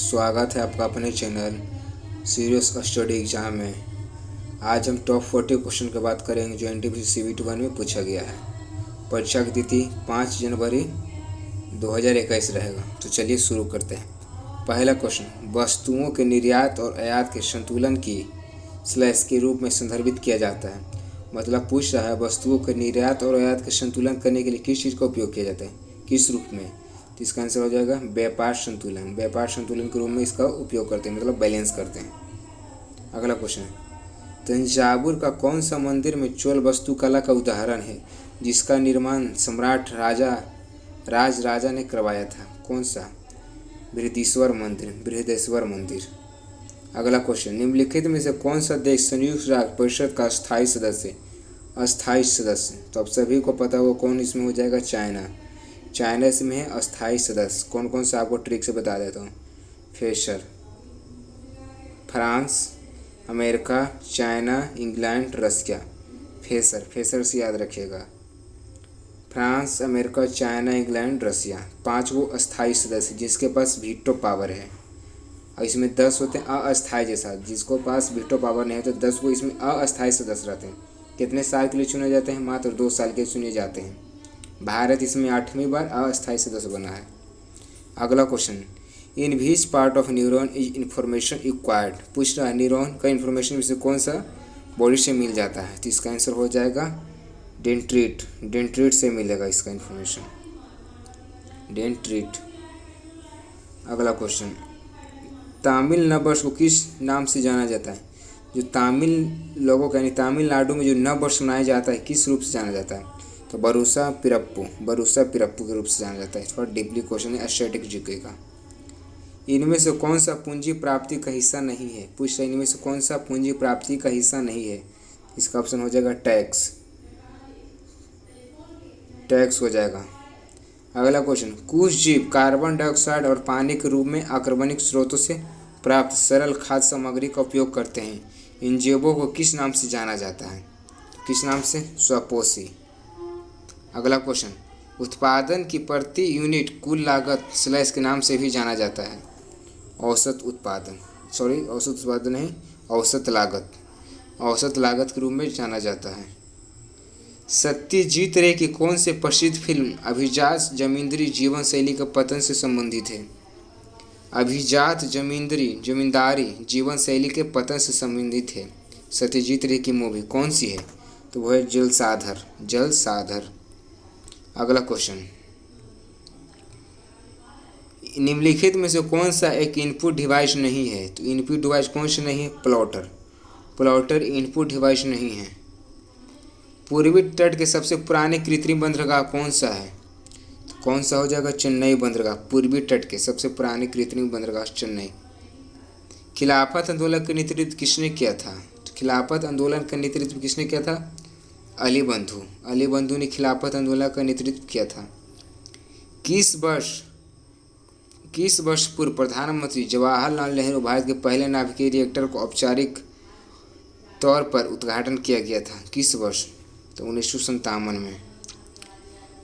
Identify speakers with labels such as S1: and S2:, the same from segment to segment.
S1: स्वागत है आपका अपने चैनल सीरियस स्टडी एग्जाम में। आज हम टॉप 40 क्वेश्चन की बात करेंगे जो एनटीपीसी CBT 1 में पूछा गया है। परीक्षा की तिथि 5 जनवरी 2021 रहेगा। तो चलिए शुरू करते हैं। पहला क्वेश्चन, वस्तुओं के निर्यात और आयात के संतुलन की स्लैश के रूप में संदर्भित किया जाता है। मतलब पूछ रहा है वस्तुओं के निर्यात और आयात के संतुलन करने के लिए किस चीज़ का उपयोग किया जाता है, किस रूप में। तो इसका आंसर हो जाएगा व्यापार संतुलन। व्यापार संतुलन के रूप में इसका उपयोग करते हैं, मतलब बैलेंस करते हैं। अगला क्वेश्चन है, तंजावुर का कौन सा मंदिर में चोल वास्तुकला का उदाहरण है जिसका निर्माण सम्राट राजा ने करवाया था। कौन सा? बृहदेश्वर मंदिर। अगला क्वेश्चन, निम्नलिखित में से कौन सा देश संयुक्त राष्ट्र परिषद का अस्थायी सदस्य? तो अब सभी को पता हो कौन इसमें हो जाएगा, चाइना इसमें है अस्थायी सदस्य। कौन कौन सा आपको ट्रिक से बता देता हूँ। Phasor, France, America, China, England, Russia. Phasor से याद रखिएगा। France, America, China, England, Russia, 5 वो अस्थायी सदस्य जिसके पास वीटो पावर है। और इसमें 10 होते हैं अस्थायी जैसा, जिसको पास वीटो पावर नहीं है तो 10 वो इसमें अस्थायी सदस्य रहते हैं। कितने साल के लिए चुने जाते हैं? मात्र 2 साल के लिए चुने जाते हैं। भारत इसमें 8वीं बार अस्थायी सदस्य बना है। अगला question, in which part of neuron is information acquired. पूछ रहा है न्यूरॉन का इन्फॉर्मेशन में से कौन सा बॉडी से मिल जाता है। तो इसका आंसर हो जाएगा डेंट्रिट से मिलेगा इसका इन्फॉर्मेशन, डेंट्रिट। अगला क्वेश्चन, तमिल नववर्ष को किस नाम से जाना जाता है। जो तमिल लोगों का यानी तमिलनाडु में जो नववर्ष मनाया जाता है किस रूप से जाना जाता है। तो बरूसा पिरप्पू के रूप से जाना जाता है। थोड़ा डीपली क्वेश्चन है स्टैटिक जीके का। इनमें से कौन सा पूंजी प्राप्ति का हिस्सा नहीं है। पूछ रहे इनमें से कौन सा पूंजी प्राप्ति का हिस्सा नहीं है। इसका ऑप्शन हो जाएगा टैक्स हो जाएगा। अगला क्वेश्चन, कुछ जीव कार्बन डाइऑक्साइड और पानी के रूप में आकार्बनिक स्रोतों से प्राप्त सरल खाद्य सामग्री का उपयोग करते हैं। इन जीवों को किस नाम से जाना जाता है? किस नाम से? स्वपोषी। अगला क्वेश्चन, उत्पादन की प्रति यूनिट कुल लागत स्लैश के नाम से भी जाना जाता है। औसत लागत के रूप में जाना जाता है। सत्यजीत रे की कौन से प्रसिद्ध फिल्म अभिजात जमींदारी जीवन शैली के पतन से संबंधित है। अभिजात जमींदारी जीवन शैली के पतन से संबंधित है। सत्यजीत रे की मूवी कौन सी है? तो वह है जलसाधर। अगला क्वेश्चन, निम्नलिखित में से कौन सा एक इनपुट डिवाइस नहीं है। तो इनपुट डिवाइस कौन सा नहीं है? प्लॉटर इनपुट डिवाइस नहीं है। पूर्वी तट के सबसे पुराने कृत्रिम बंदरगाह कौन सा है? तो कौन सा हो जाएगा? चेन्नई बंदरगाह। पूर्वी तट के सबसे पुराने कृत्रिम बंदरगाह चेन्नई। खिलाफत आंदोलन का नेतृत्व किसने किया था? तो खिलाफत आंदोलन का नेतृत्व किसने किया था? अली बंधु ने खिलाफत आंदोलन का नेतृत्व किया था। किस वर्ष पूर्व प्रधानमंत्री जवाहरलाल नेहरू भारत के पहले नाभिकीय रिएक्टर को औपचारिक तौर पर उद्घाटन किया गया था? किस वर्ष? तो 1957 में।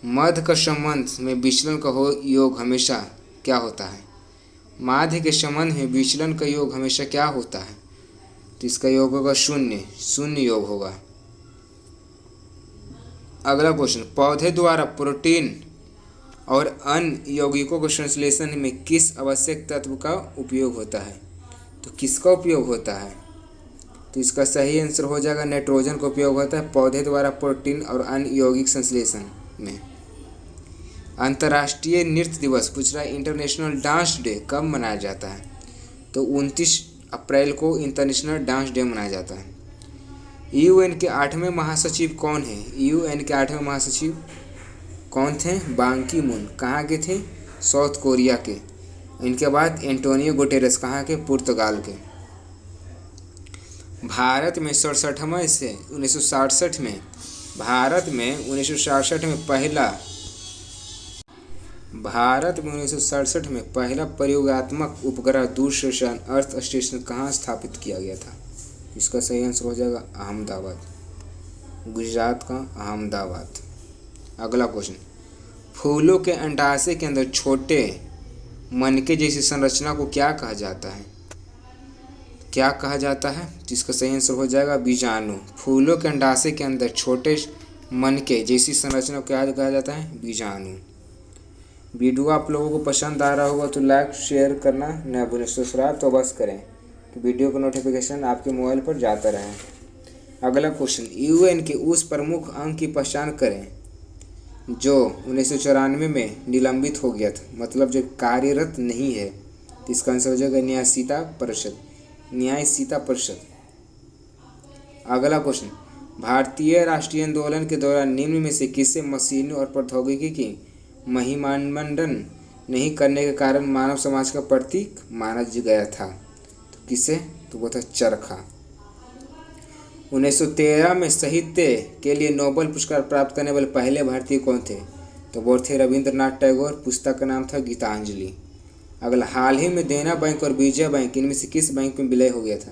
S1: मध्य का संबंध में विचलन का योग हमेशा क्या होता है? माध्य के संबंध में विचलन का योग हमेशा क्या होता है? तो इसका योग होगा शून्य योग होगा। अगला क्वेश्चन, पौधे द्वारा प्रोटीन और अन्य यौगिकों के संश्लेषण में किस आवश्यक तत्व का उपयोग होता है? तो किसका उपयोग होता है? तो इसका सही आंसर हो जाएगा नाइट्रोजन का उपयोग होता है पौधे द्वारा प्रोटीन और अन्य यौगिक संश्लेषण में। अंतर्राष्ट्रीय नृत्य दिवस पूछ रहा है इंटरनेशनल डांस डे कब मनाया जाता है? तो 29 अप्रैल को इंटरनेशनल डांस डे मनाया जाता है। यूएन के 8वें महासचिव कौन है? यूएन के 8वें महासचिव कौन थे? बान की मून। कहाँ के थे? साउथ कोरिया के। इनके बाद एंटोनियो गुटेरेस कहाँ के? पुर्तगाल के। भारत में 1967 में पहला प्रयोगात्मक उपग्रह दूरदर्शन अर्थ स्टेशन कहाँ स्थापित किया गया था? इसका सही आंसर हो जाएगा अहमदाबाद, गुजरात का अहमदाबाद। अगला क्वेश्चन, फूलों के अंडाशय के अंदर छोटे मनके जैसी संरचना को क्या कहा जाता है? क्या कहा जाता है? जिसका सही आंसर हो जाएगा बीजाणु। फूलों के अंडाशय के अंदर छोटे मनके जैसी संरचना को क्या कहा जाता है? बीजाणु। वीडियो आप लोगों को पसंद आ रहा होगा तो लाइक शेयर करना न भूलें, सब्सक्राइब तो बस करें कि वीडियो का नोटिफिकेशन आपके मोबाइल पर जाता रहे। अगला क्वेश्चन, यूएन के उस प्रमुख अंग की पहचान करें जो 1994 में निलंबित हो गया था, मतलब जो कार्यरत नहीं है। इसका आंसर हो जाएगा न्यायशीता परिषद। न्यायशीता परिषद। अगला क्वेश्चन, भारतीय राष्ट्रीय आंदोलन के दौरान निम्न में से किसे मशीनों और प्रौद्योगिकी की महिमामंडन नहीं करने के कारण मानव समाज का प्रतीक माना गया था? तो किसे? तो वो था चरखा। 1913 में साहित्य के लिए नोबेल पुरस्कार प्राप्त करने वाले पहले भारतीय कौन थे? तो वो थे रविंद्रनाथ टैगोर। पुस्तक का नाम था गीतांजलि। अगला, हाल ही में देना बैंक और विजया बैंक इनमें से किस बैंक में विलय हो गया था?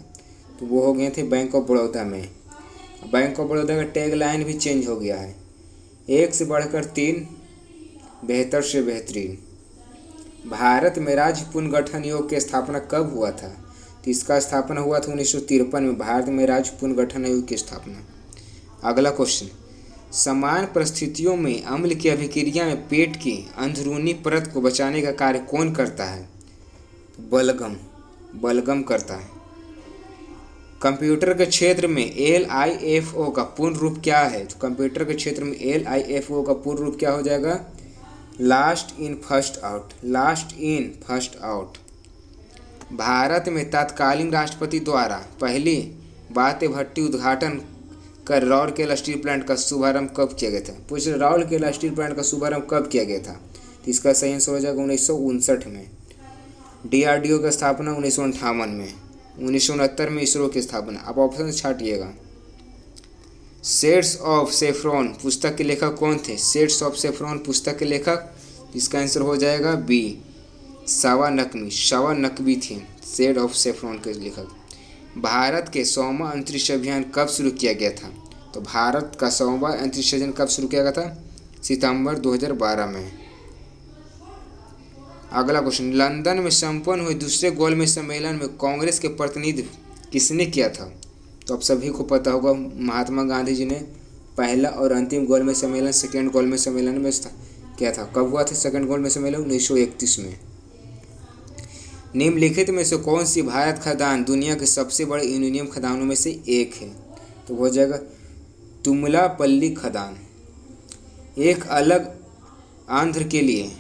S1: तो वो हो गए थे बैंक ऑफ बड़ौदा में। बैंक ऑफ बड़ौदा का टैग लाइन भी चेंज हो गया है, 1 से बढ़कर 3, बेहतर से बेहतरीन। भारत में राज्य पुनर्गठन आयोग की स्थापना कब हुआ था? तो इसका स्थापना हुआ था 1953 में। भारत में राज्य पुनर्गठन आयोग की स्थापना। अगला क्वेश्चन, समान परिस्थितियों में अम्ल की अभिक्रिया में पेट की अंदरूनी परत को बचाने का कार्य कौन करता है? बलगम। बलगम करता है। कंप्यूटर के क्षेत्र में LIFO का पूर्ण रूप क्या है? तो कंप्यूटर के क्षेत्र में LIFO का पूर्ण रूप क्या हो जाएगा? Last in first out. Last in first out. Bharat में तत्कालीन राष्ट्रपति द्वारा पहली बातें भट्टी उद्घाटन कर राउरकेला स्टील प्लांट का शुभारंभ कब किया गया था? पूछ रहे राउरकेला स्टील प्लांट का शुभारंभ कब किया गया था? तो इसका सही आंसर हो जाएगा 1959 में। DRDO की स्थापना 1958 में। 1969 में इसरो की स्थापना। अब ऑप्शन छाटिएगा। शेड्स ऑफ सेफ्रॉन पुस्तक के लेखक कौन थे? शेड्स ऑफ सेफ्रॉन पुस्तक के लेखक, इसका आंसर हो जाएगा बी, सावा नकवी। सावा नकवी थी शेड ऑफ सेफ्रॉन के लेखक। भारत के 100वां अंतरिक्ष अभियान कब शुरू किया गया था? तो भारत का 100वां अंतरिक्ष अभियान कब शुरू किया गया था? सितंबर 2012 में। अगला क्वेश्चन, लंदन में संपन्न हुए दूसरे गोलमेज सम्मेलन में कांग्रेस के प्रतिनिधित्व किसने किया था? तो आप सभी को पता होगा, महात्मा गांधी जी ने पहला और अंतिम गोलमेज सम्मेलन सेकेंड गोलमेज सम्मेलन में किया था। कब हुआ था सेकेंड गोलमेज सम्मेलन? 1931 में। निम्नलिखित में से कौन सी भारत खदान दुनिया के सबसे बड़े यूरेनियम खदानों में से एक है? तो हो जाएगा तुमलापल्ली खदान। एक अलग आंध्र के लिए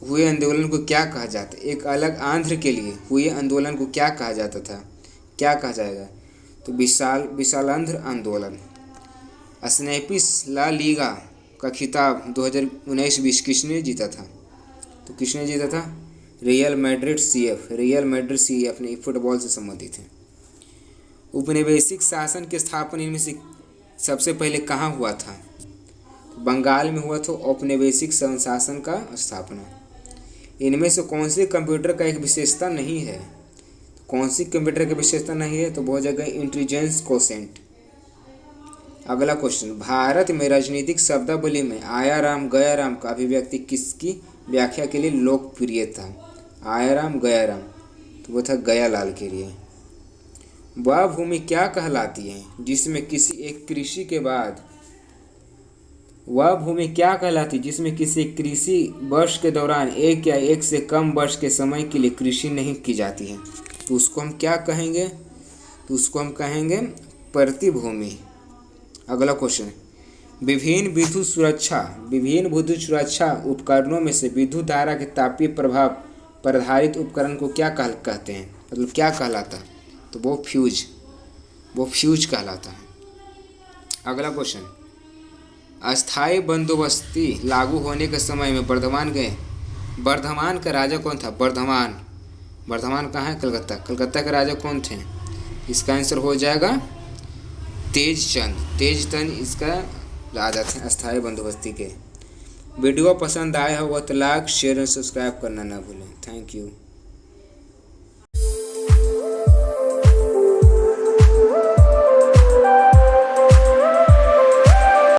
S1: हुए आंदोलन को क्या कहा जाता है? एक अलग आंध्र के लिए हुए आंदोलन को क्या कहा जाता था? क्या कहा जाएगा? तो विशालांध्र आंदोलन। स्नैपिस ला लीगा का खिताब 2019-20 किसने जीता था? तो किसने जीता था? Real Madrid CF। Real Madrid CF ने फुटबॉल से संबंधित है। उपनिवेशिक शासन की स्थापना इनमें से सबसे पहले कहाँ हुआ था? बंगाल में हुआ था औपनिवेशिक शासन का स्थापना। इनमें से कौन सी कंप्यूटर का एक विशेषता नहीं है? कौन सी कंप्यूटर की विशेषता नहीं है? तो वो हो जाएगा इंटेलिजेंस कोशेंट। अगला क्वेश्चन, भारत में राजनीतिक शब्दावली में आया राम गया राम का अभिव्यक्ति किसकी व्याख्या के लिए लोकप्रिय था? आया राम गया राम, तो वो था गयालाल के लिए। वह भूमि क्या कहलाती है जिसमें किसी एक कृषि के बाद वह भूमि क्या कहलाती है जिसमें किसी कृषि वर्ष के दौरान एक या एक से कम वर्ष के समय के लिए कृषि नहीं की जाती है? तो उसको हम क्या कहेंगे? तो उसको हम कहेंगे प्रतिभूमि। अगला क्वेश्चन, विभिन्न विद्युत सुरक्षा उपकरणों में से विद्युत धारा के तापीय प्रभाव पर आधारित उपकरण को क्या कहते हैं? मतलब क्या कहलाता है? तो वो फ्यूज कहलाता है। अगला क्वेश्चन, अस्थायी बंदोबस्ती लागू होने के समय में बर्धमान का राजा कौन था? बर्धमान कहाँ है? कलकत्ता के राजा कौन थे? इसका आंसर हो जाएगा तेजचंद इसका राजा थे अस्थायी बंदोबस्ती के। वीडियो पसंद आया हो तो लाइक शेयर और सब्सक्राइब करना ना भूलें। Thank you.